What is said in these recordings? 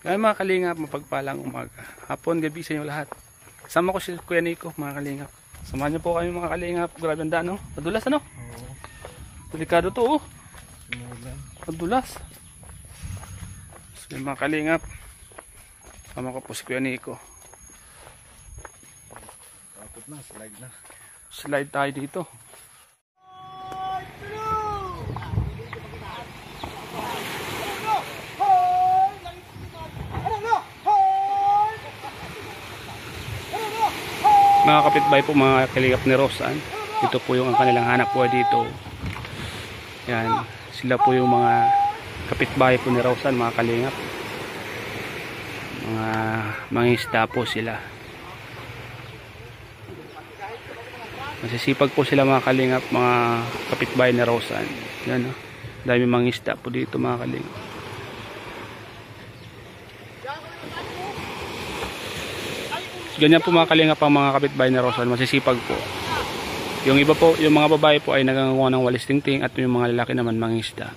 Kaya mga kalingap, mapagpalang umaga. Hapon, gabi sa inyo lahat. Sama ko si Kuya Nico, mga kalingap. Samahan niyo po kami mga kalingap. Grabe ang daan, no? Madulas, ano? Oo. Delikado to, oh. Sumulan. Madulas. So, mga kalingap, sama ko po si Kuya Nico. Takot na, slide na. Slide tayo dito. Mga kapitbahay po, mga kalingap ni Rosan. Ito po yung ang kanilang hanap buhay dito. Yan, sila po yung mga kapitbahay po ni Rosan, mga kalingap. Mga mangisda po sila. Masisipag po sila mga kalingap, mga kapitbahay ni Rosan. Yan, oh. Dami mangisda po dito mga kalingap. Ganyan po mga kalingap ang mga kapitbahay ni Rosan, masisipag po. Yung iba po, yung mga babae po ay nagangawa ng walis tingting at yung mga lalaki naman mangisda.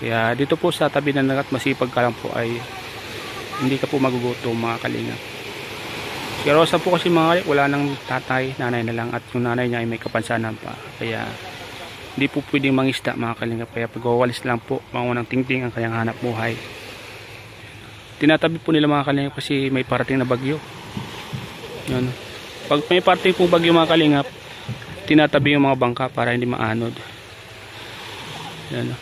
Kaya dito po sa tabi ng dagat, masipag ka lang po ay hindi ka po magugutom mga kalingap. Si Rosa po kasi mga wala nang tatay, nanay na lang, at yung nanay niya ay may kapansanan pa. Kaya hindi po pwedeng mangisda mga kalingap. Kaya pag-walis lang po, mangunang tingting ang kanyang hanap buhay. Tinatabi po nila mga kalingap kasi may parating na bagyo. Yan. Pag may parating pong bagyo mga kalingap, tinatabi yung mga bangka para hindi maanod. Yan.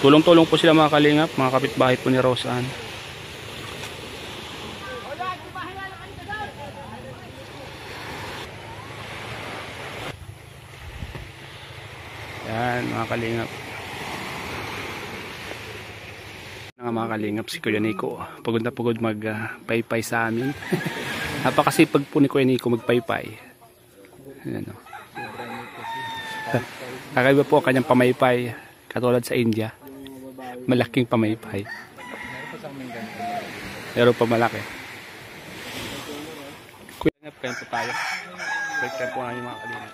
Tulong-tulong po sila mga kalingap, mga kapitbahay po ni Rosan. Yan mga kalingap. Mga kalingap, si Kuya Nico pagod na pagod magpaypay sa amin. Napakasipag po ni Kuya Nico magpaypay. Ayan, o. Kakaiba po ang kanyang pamaypay, katulad sa India, malaking pamaypay. Meron pa malaki. Kuya Nico, kayo po tayo. Kayo po namin mga kalingap.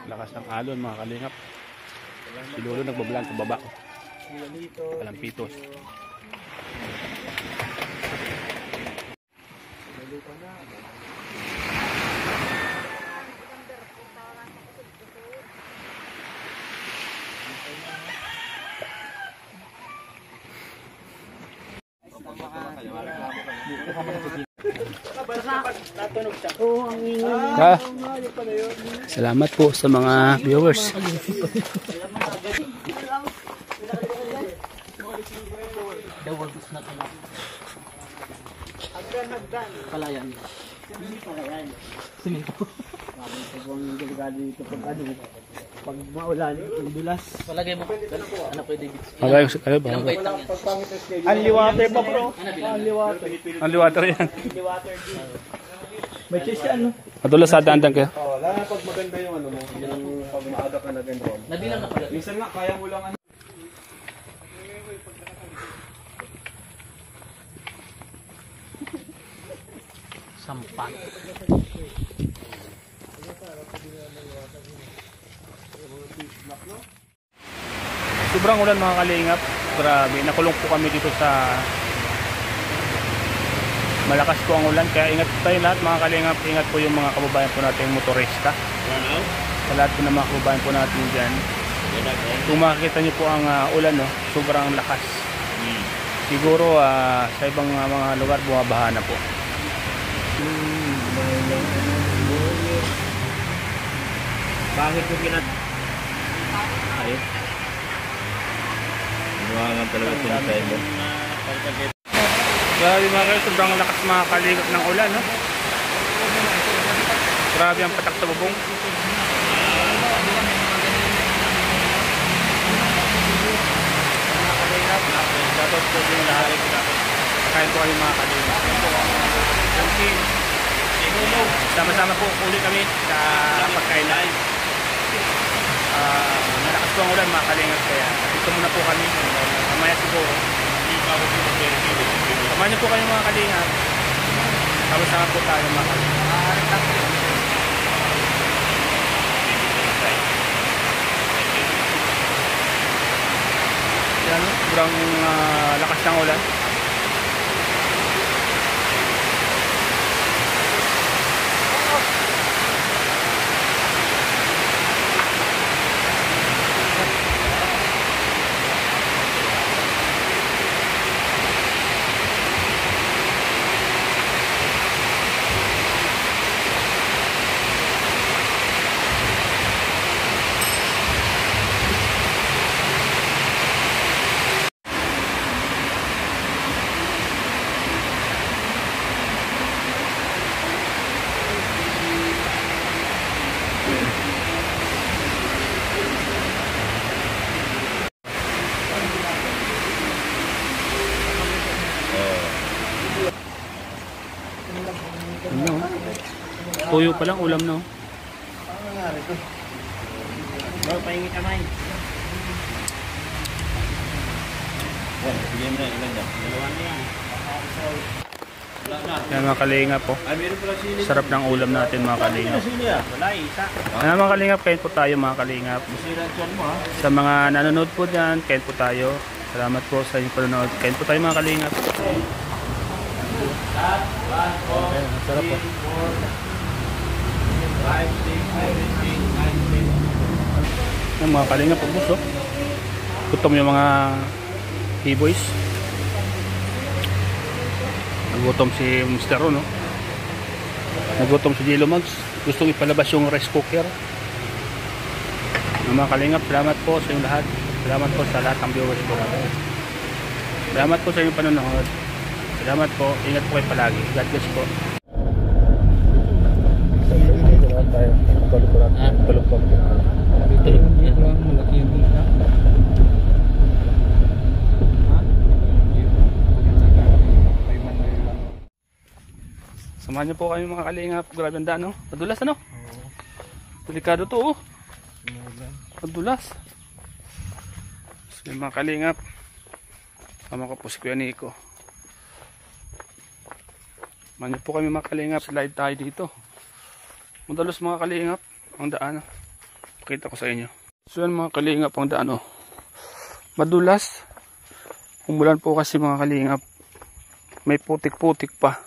Lakas ng alon mga kalingap. Si Lolo nagbablog sa baba. Kalampitos. Salamat po sa mga viewers. Palayan. Palayan. Simento. Pag maulan, dulas. Palagay mo. Ano pwede bits? Palagay ko ba? Only water pa bro. Only water. Only water yan. Only water. May cheese yan, no? Madulas sa daan kayo. Oo, lalo pag maganda yung ano mo, yung pag maaga ka na ganun. Nabilang na pala. Minsan nga, kaya mo lang ano. Sampan. Sobrang ulan mga kalingap. Grabe, nakulong po kami dito sa malakas po ang ulan. Kaya ingat po tayo lahat mga kalingap. Ingat po yung mga kababayan po natin motorista. Sa lahat po ng mga kababayan po natin dyan. Kung makikita nyo po ang ulan, no, sobrang lakas. Siguro sa ibang mga lugar bumabaha na po. Bakit ko kinat... Ayun. Inuwangan talaga sinasay mo. Grabe mga kayo, sobrang lakas mga kalingap ng ulan, no? Grabe ang patak sa bubong. Dapat po yung lahat. Kain po kayo mga kalingap. Sama-sama po ulit kami sa pagkainan. Malakas po ang ulan mga kalingap, kaya dito muna po kami. Mamaya siguro. Samahan niyo po kayo mga kalingap. Tapos saka po tayo yan, sobrang lakas ng ulan. Tuyo pa lang ulam, no? Ano nangyari to? Bro, pahingi kamay. Bigyan mo na, ilan dyan? Dalawa na yan. Yan mga kalingap po. Sarap ng ulam natin mga kalingap. Wala, isa. Ano mga kalingap, kain po tayo mga kalingap. Sa mga nanonood po dyan, kain po tayo. Salamat po sa inyong panonood. Kain po tayo mga kalingap. Sarap po. 5, 6, 7, 8, 9, 10. Yung mga kalingap po gusto. Gutom yung mga he-boys. Nagutom si Mr. no? Nagutom si Jello Mags. Gustong ipalabas yung rice cooker. Mga kalingap, salamat po sa inyong lahat. Salamat po sa lahat ng viewers ko. Salamat po sa inyong panonood. Salamat po. Ingat po kayo palagi. God bless po. Samahan niyo po kami mga kalingap. Grabe ang daan, no? Madulas, ano? Delikado to, oh. Madulas. So, mga kalingap, sama ko po si Kuya Nico. Samahan niyo po kami mga kalingap. Slide tayo dito. Madulas mga kalingap ang daan. Pakita ko sa inyo. So yan mga kalingap ang daan, oh. Madulas. Umulan po kasi mga kalingap. May putik-putik pa.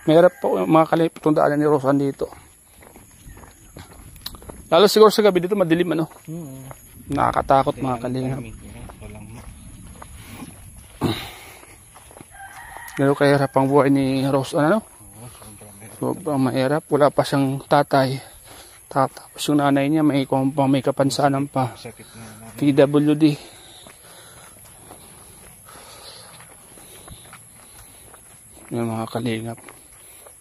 Mahirap po mga kalingap itong daanan ni Rosan dito. Lalo siguro sa gabi dito madilim, ano? Nakakatakot mga kalingap. Gano'n kahirap ang buhay ni Rosan, ano? Sobrang mahirap. Wala pa siyang tatay. Tapos yung nanay niya may kapansanan pa. PWD. Yung mga kalingap.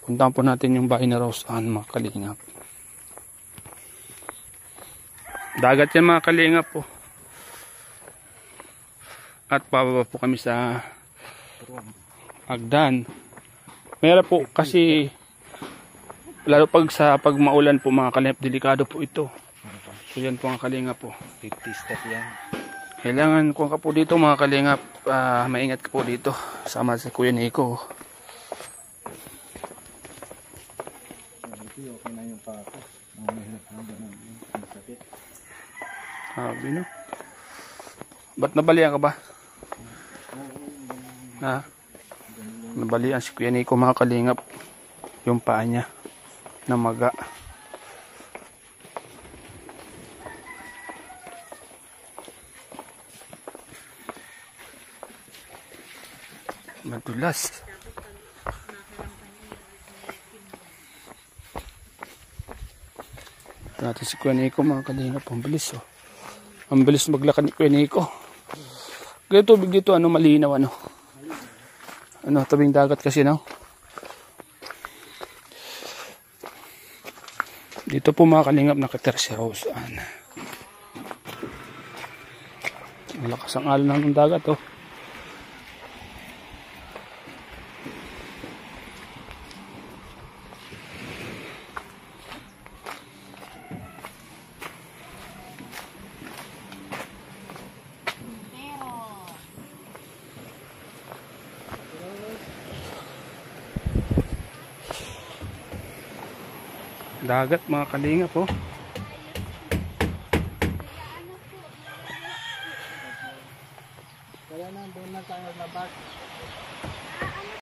Puntahan po natin yung bahay ni Rosan, mga kalingap. Dagat yan mga kalingap po. At pababa po kami sa Agdan. Mayroon po kasi lalo pag maulan po mga kalingap, delikado po ito. So yan po mga kalingap po. 50 step yan. Kailangan kung ka po dito mga kalingap, maingat ka po dito. Sama sa Kuya Nico. Okay na yung pako. Sabi no. Ba't nabalian ka ba? Ha? Nabalian si Kuya Nico mga kalingap. Yung paa niya na maga. Madulas. Natin si Kuya Nico mga kalingap. Ang bilis, oh. Ang bilis maglakad ni Kuya Nico. Kaya tubig dito, ano, malinaw, ano. Ano, tabing dagat kasi, no. Dito po mga kalingap nakatira si Rosan. Malakas ang alon ng dagat, oh. Dagat mga kalinga po. Kaya na, doon na tayo labas.